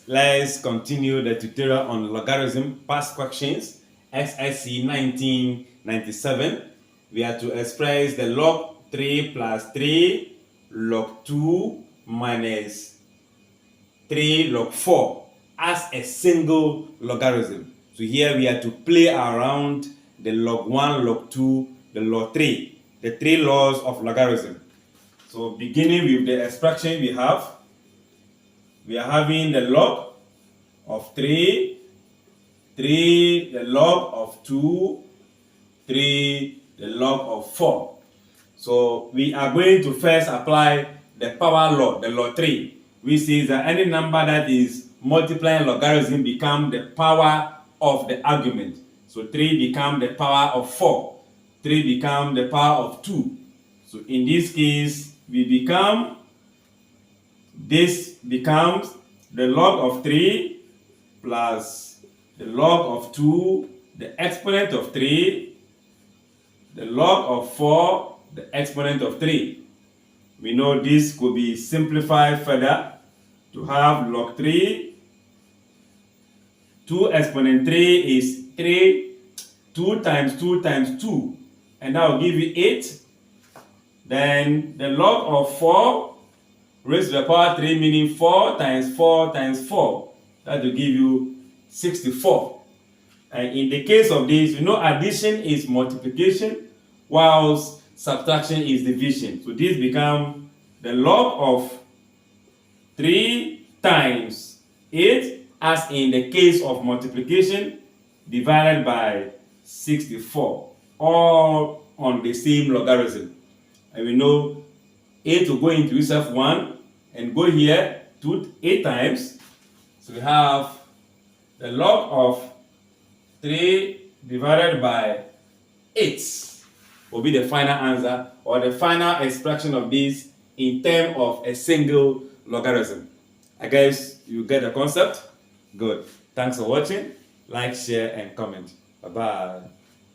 Let's continue the tutorial on logarithm past questions, SSCE 1997. We are to express the log 3 plus 3 log 2 minus 3 log 4 as a single logarithm. So here we are to play around the log 1, log 2, the log 3, the three laws of logarithm. So beginning with the expression we are having the log of 3, the log of 2, 3, the log of 4. So we are going to first apply the power law, the law 3, which says that any number that is multiplying logarithm become the power of the argument. So 3 become the power of 4, 3 become the power of 2. So in this case, this becomes the log of 3 plus the log of 2, the exponent of 3, the log of 4, the exponent of 3. We know this could be simplified further to have log 3. 2 exponent 3 is 3. 2 times 2 times 2. And that will give you 8. Then the log of 4 raised to the power 3, meaning 4 times 4 times 4. That will give you 64. And in the case of this, you know addition is multiplication, whilst subtraction is division. So this becomes the log of 3 times 8, as in the case of multiplication, divided by 64, all on the same logarithm. And we know 8 will go into itself 1 and go here 8 times. So we have the log of 3 divided by 8 will be the final answer, or the final expression of this in terms of a single logarithm. I guess you get the concept? Good. Thanks for watching. Like, share, and comment. Bye-bye.